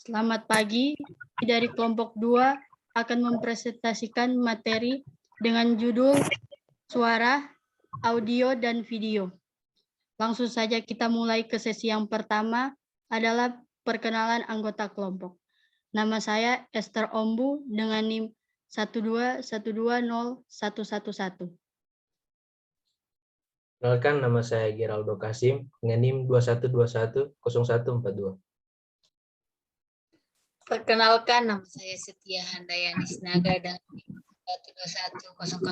Selamat pagi. Dari kelompok 2 akan mempresentasikan materi dengan judul suara, audio, dan video. Langsung saja kita mulai ke sesi yang pertama adalah perkenalan anggota kelompok. Nama saya Esther Ombu dengan NIM 121201111. Perkenalkan, nama saya Geraldo Kasim dengan NIM 21210142. Perkenalkan, nama saya Setia Handayani Sinaga dengan NIM 12100.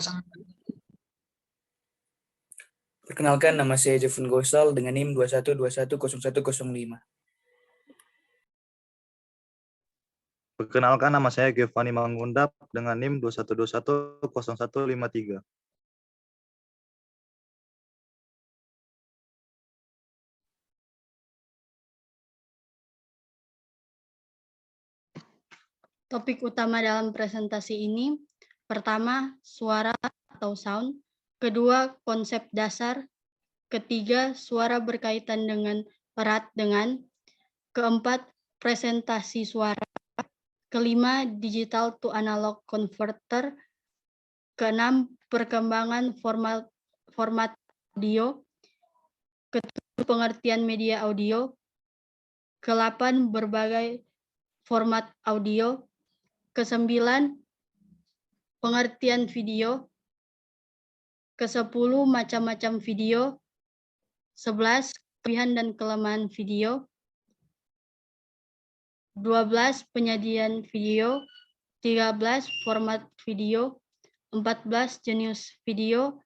Perkenalkan, nama saya Jevon Gosal dengan NIM 21210105. Perkenalkan, nama saya Giovanni Mangundap dengan NIM 21210153. Topik utama dalam presentasi ini, pertama, suara atau sound, kedua, konsep dasar, ketiga, suara berkaitan dengan erat dengan, keempat, presentasi suara, kelima, digital to analog converter, keenam, perkembangan format audio, ketujuh, pengertian media audio, ke-8, berbagai format audio, ke-9, pengertian video, ke-10, macam-macam video, 11, kelebihan dan kelemahan video, 12, penyajian video, 13, format video, 14, jenis video,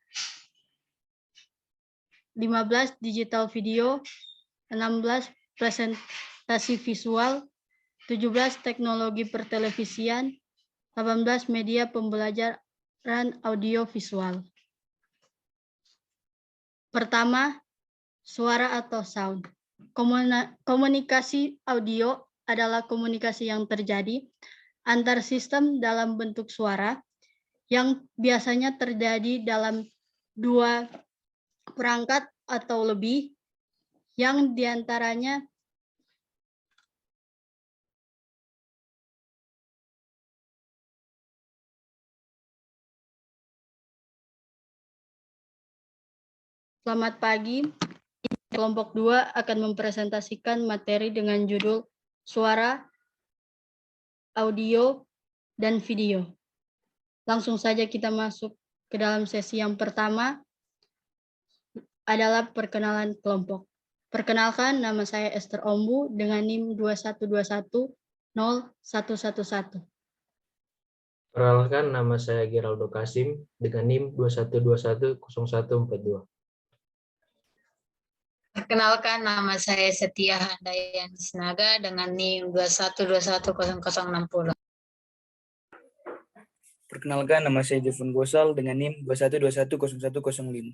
15, digital video, 16, presentasi visual, 17, teknologi pertelevisian, 18, media pembelajaran audiovisual. Pertama, suara atau sound. Komunikasi audio adalah komunikasi yang terjadi antar sistem dalam bentuk suara yang biasanya terjadi dalam dua perangkat atau lebih, yang diantaranya Selamat pagi. Kelompok 2 akan mempresentasikan materi dengan judul suara, audio, dan video. Langsung saja kita masuk ke dalam sesi yang pertama adalah perkenalan kelompok. Perkenalkan, nama saya Esther Ombu dengan NIM 21210111. Perkenalkan, nama saya Geraldo Kasim dengan NIM 21210142. Perkenalkan, nama saya Setia Handayani Sinaga dengan NIM 21210060. Perkenalkan, nama saya Jevon Gosal dengan NIM 21210105.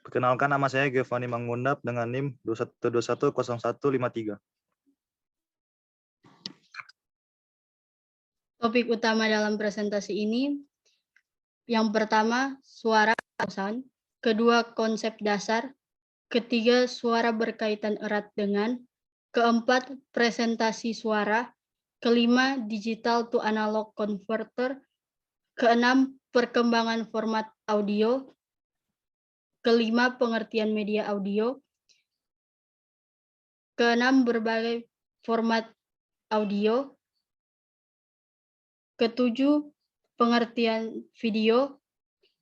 Perkenalkan, nama saya Giovanni Mangundap dengan NIM 21210153. Topik utama dalam presentasi ini, yang pertama, suara atau sound, kedua, konsep dasar, ketiga, suara berkaitan erat dengan, keempat, presentasi suara, kelima, digital to analog converter, keenam, perkembangan format audio, kelima, pengertian media audio, keenam, berbagai format audio, ketujuh, pengertian video,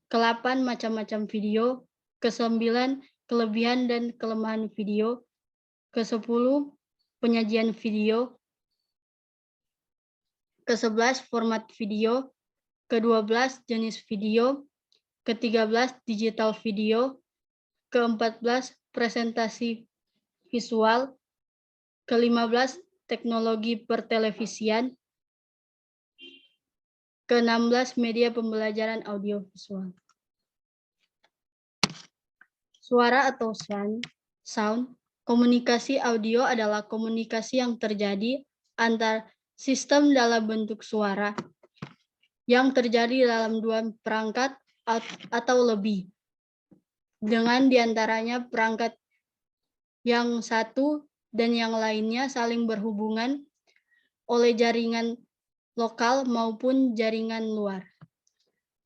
ke-8, macam-macam video, ke-9, kelebihan dan kelemahan video, ke-10, penyajian video, ke-11, format video, ke-12, jenis video, ke-13, digital video, ke-14, presentasi visual, ke-15, teknologi pertelevisian, ke-16, media pembelajaran audiovisual. Suara atau sound, komunikasi audio adalah komunikasi yang terjadi antar sistem dalam bentuk suara yang terjadi dalam dua perangkat atau lebih, dengan diantaranya perangkat yang satu dan yang lainnya saling berhubungan oleh jaringan lokal maupun jaringan luar.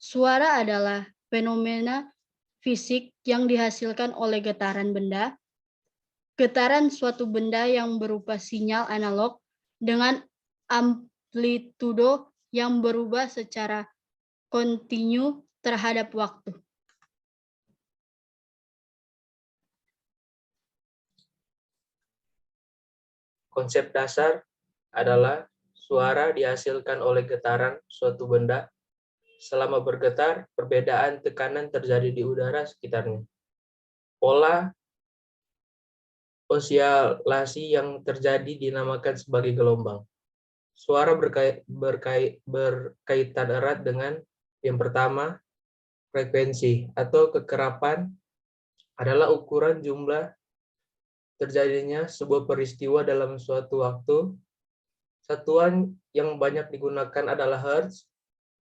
Suara adalah fenomena fisik yang dihasilkan oleh getaran benda. Getaran suatu benda yang berupa sinyal analog dengan amplitudo yang berubah secara kontinu terhadap waktu. Konsep dasar adalah suara dihasilkan oleh getaran suatu benda. Selama bergetar, perbedaan tekanan terjadi di udara sekitarnya. Pola osialasi yang terjadi dinamakan sebagai gelombang. Suara berkaitan erat dengan yang pertama, frekuensi atau kekerapan adalah ukuran jumlah terjadinya sebuah peristiwa dalam suatu waktu. Satuan yang banyak digunakan adalah hertz,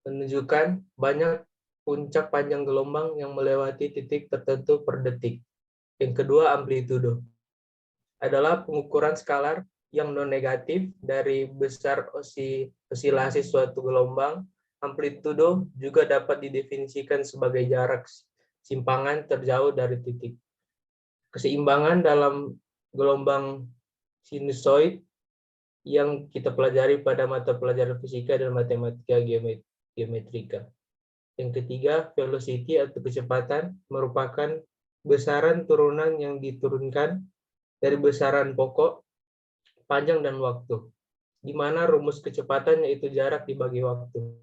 menunjukkan banyak puncak panjang gelombang yang melewati titik tertentu per detik. Yang kedua, amplitudo adalah pengukuran skalar yang non-negatif dari besar osilasi suatu gelombang. Amplitudo juga dapat didefinisikan sebagai jarak simpangan terjauh dari titik. Keseimbangan dalam gelombang sinusoid yang kita pelajari pada mata pelajaran fisika dan matematika geometrika. Yang ketiga, velocity atau kecepatan merupakan besaran turunan yang diturunkan dari besaran pokok, panjang, dan waktu, di mana rumus kecepatan yaitu jarak dibagi waktu.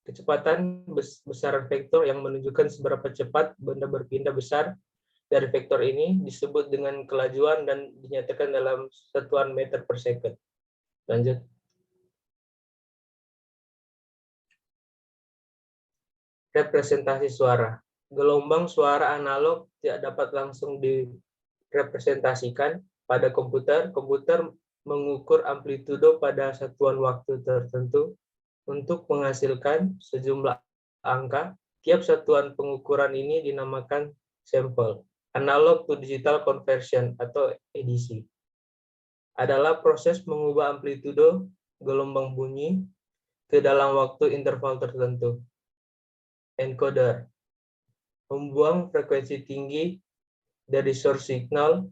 Kecepatan besaran vektor yang menunjukkan seberapa cepat benda berpindah besar dari vektor ini disebut dengan kelajuan dan dinyatakan dalam satuan meter per second. Lanjut. Representasi suara. Gelombang suara analog tidak dapat langsung direpresentasikan pada komputer. Komputer mengukur amplitudo pada satuan waktu tertentu untuk menghasilkan sejumlah angka. Tiap satuan pengukuran ini dinamakan sampel. Analog to digital conversion atau ADC adalah proses mengubah amplitudo gelombang bunyi ke dalam waktu interval tertentu. Encoder membuang frekuensi tinggi dari source signal.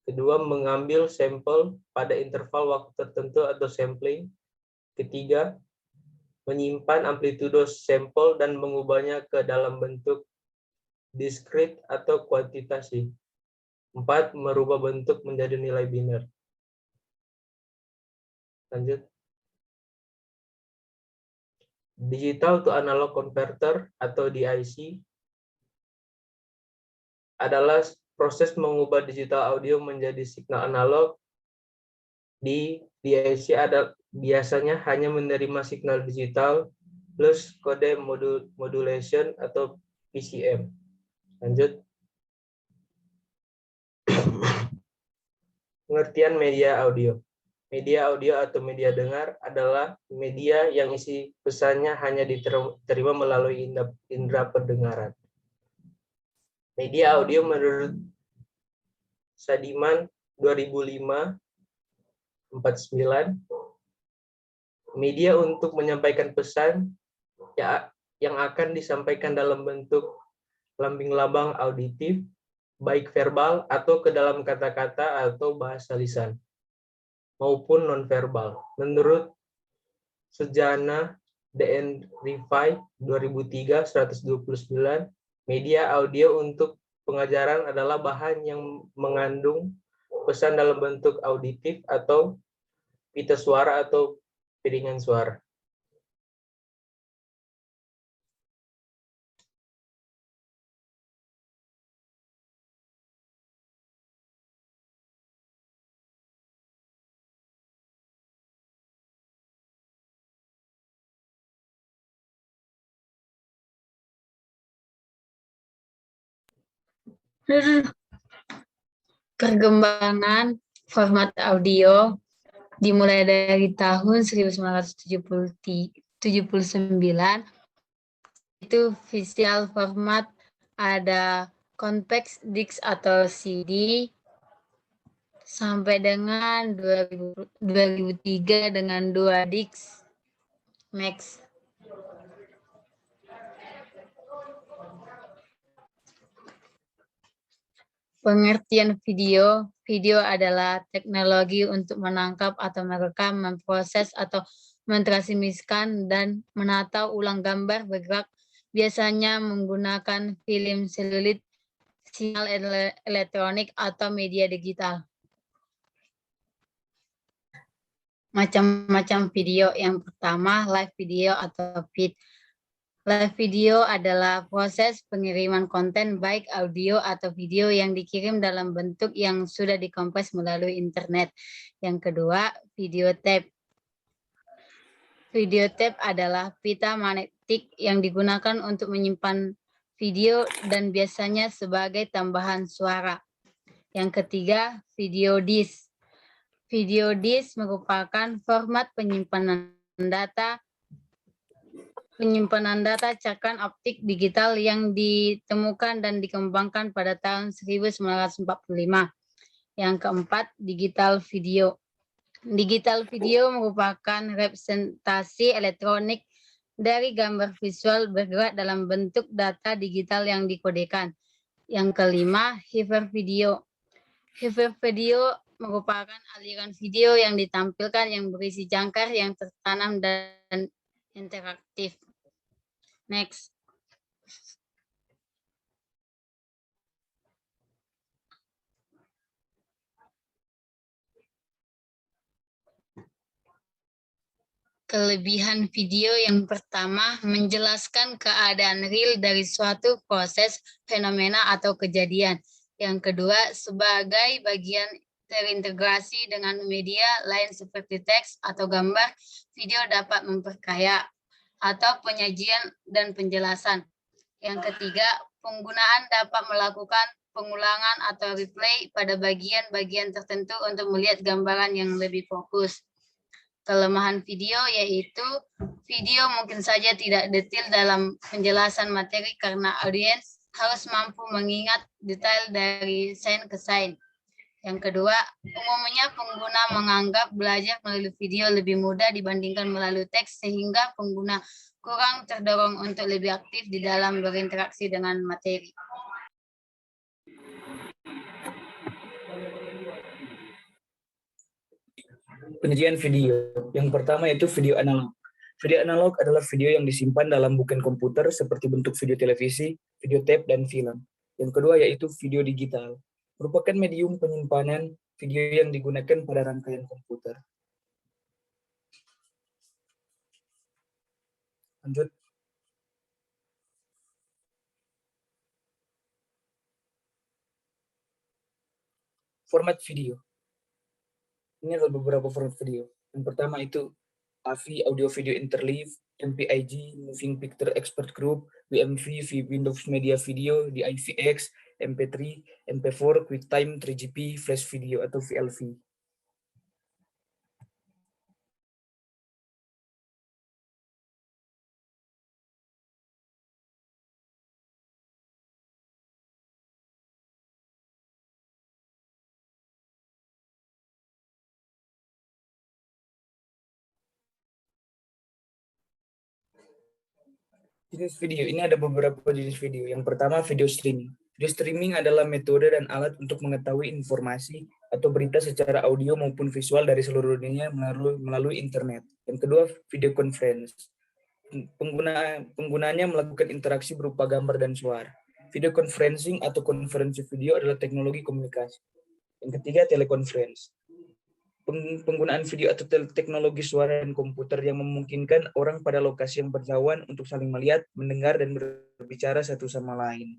Kedua, mengambil sampel pada interval waktu tertentu atau sampling. Ketiga, menyimpan amplitudo sampel dan mengubahnya ke dalam bentuk diskrit atau kuantitasi. 4, merubah bentuk menjadi nilai biner. Lanjut. Digital to analog converter atau DIC adalah proses mengubah digital audio menjadi signal analog. Di DIC biasanya hanya menerima signal digital plus kode modulation atau PCM. Lanjut. Pengertian media audio. Media audio atau media dengar adalah media yang isi pesannya hanya diterima melalui indera pendengaran. Media audio menurut Sadiman 2005-49, media untuk menyampaikan pesan yang akan disampaikan dalam bentuk lambing-lambang auditif, baik verbal atau ke dalam kata-kata atau bahasa lisan, maupun nonverbal. Menurut Sujana DN Rifai 2003-129, media audio untuk pengajaran adalah bahan yang mengandung pesan dalam bentuk auditif atau pita suara atau piringan suara. Perkembangan format audio dimulai dari tahun 1979. Itu visual format ada compact disc atau CD, sampai dengan 2003 dengan 2 DIX. Next. Pengertian video. Video adalah teknologi untuk menangkap atau merekam, memproses atau mentransmisikan dan menata ulang gambar bergerak, biasanya menggunakan film seluloid, sinyal elektronik, atau media digital. Macam-macam video. Yang pertama, live video atau feed. Live video adalah proses pengiriman konten baik audio atau video yang dikirim dalam bentuk yang sudah dikompres melalui internet. Yang kedua, video tape. Video tape adalah pita magnetik yang digunakan untuk menyimpan video dan biasanya sebagai tambahan suara. Yang ketiga, video disk. Video disk merupakan format penyimpanan data cakran optik digital yang ditemukan dan dikembangkan pada tahun 1945. Yang keempat, digital video. Digital video merupakan representasi elektronik dari gambar visual bergerak dalam bentuk data digital yang dikodekan. Yang kelima, hypervideo. Hypervideo merupakan aliran video yang ditampilkan yang berisi jangkar yang tertanam dan interaktif. Next. Kelebihan video yang pertama, menjelaskan keadaan real dari suatu proses, fenomena, atau kejadian. Yang kedua, sebagai bagian terintegrasi dengan media lain seperti teks atau gambar, video dapat memperkaya atau penyajian dan penjelasan. Yang ketiga, penggunaan dapat melakukan pengulangan atau replay pada bagian-bagian tertentu untuk melihat gambaran yang lebih fokus. Kelemahan video yaitu video mungkin saja tidak detail dalam penjelasan materi karena audiens harus mampu mengingat detail dari scene ke scene. Yang kedua, umumnya pengguna menganggap belajar melalui video lebih mudah dibandingkan melalui teks sehingga pengguna kurang terdorong untuk lebih aktif di dalam berinteraksi dengan materi. Penyajian video. Yang pertama yaitu video analog. Video analog adalah video yang disimpan dalam bukan komputer seperti bentuk video televisi, video tape, dan film. Yang kedua yaitu video digital. Merupakan medium penyimpanan video yang digunakan pada rangkaian komputer. Lanjut. Format video. Ini adalah beberapa format video. Yang pertama itu AVI, Audio Video Interleave, MPIG, Moving Picture Expert Group, WMV, Windows Media Video, DIVX, MP3, MP4, QuickTime, 3GP, Flash Video atau VLV. Jenis video, ini ada beberapa jenis video. Yang pertama, video streaming. Video streaming adalah metode dan alat untuk mengetahui informasi atau berita secara audio maupun visual dari seluruh dunia melalui internet. Yang kedua, video conference. Penggunanya melakukan interaksi berupa gambar dan suara. Video conferencing atau konferensi video adalah teknologi komunikasi. Yang ketiga, teleconference. Penggunaan video atau teknologi suara dan komputer yang memungkinkan orang pada lokasi yang berjauhan untuk saling melihat, mendengar, dan berbicara satu sama lain.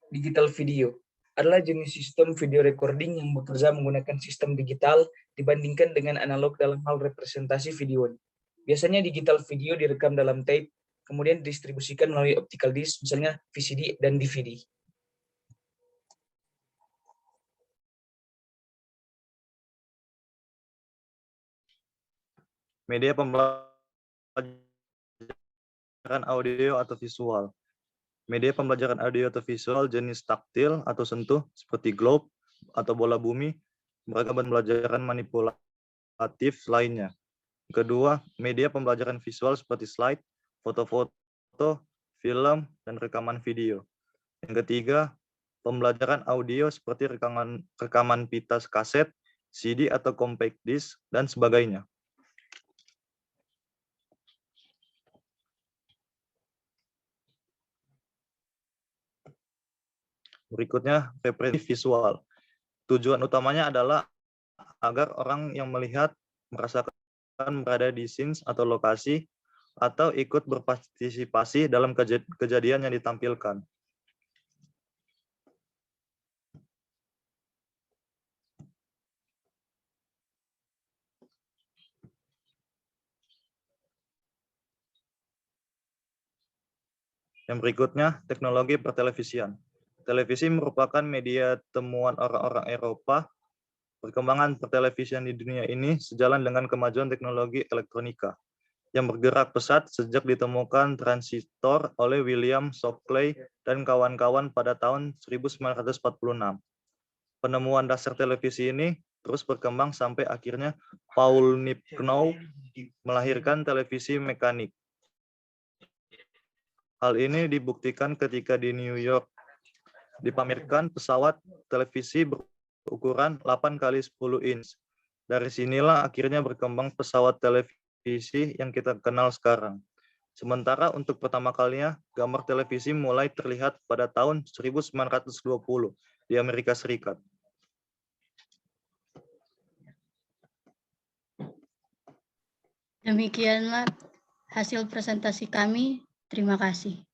Digital video adalah jenis sistem video recording yang bekerja menggunakan sistem digital dibandingkan dengan analog dalam hal representasi video. Biasanya digital video direkam dalam tape, kemudian didistribusikan melalui optical disc, misalnya VCD dan DVD. Media pembelajaran audio atau visual. Media pembelajaran audio atau visual jenis taktil atau sentuh seperti globe atau bola bumi, beragam pembelajaran manipulatif lainnya. Kedua, media pembelajaran visual seperti slide, foto-foto, film, dan rekaman video. Yang ketiga, pembelajaran audio seperti rekaman pita kaset, CD atau compact disc, dan sebagainya. Berikutnya, representasi visual. Tujuan utamanya adalah agar orang yang melihat merasakan berada di scenes atau lokasi atau ikut berpartisipasi dalam kejadian yang ditampilkan. Yang berikutnya, teknologi pertelevisian. Televisi merupakan media temuan orang-orang Eropa. Perkembangan pertelevisian di dunia ini sejalan dengan kemajuan teknologi elektronika yang bergerak pesat sejak ditemukan transistor oleh William Shockley dan kawan-kawan pada tahun 1946. Penemuan dasar televisi ini terus berkembang sampai akhirnya Paul Nipkow melahirkan televisi mekanik. Hal ini dibuktikan ketika di New York dipamerkan pesawat televisi berukuran 8x10 inch. Dari sinilah akhirnya berkembang pesawat televisi yang kita kenal sekarang. Sementara untuk pertama kalinya, gambar televisi mulai terlihat pada tahun 1920 di Amerika Serikat. Demikianlah hasil presentasi kami. Terima kasih.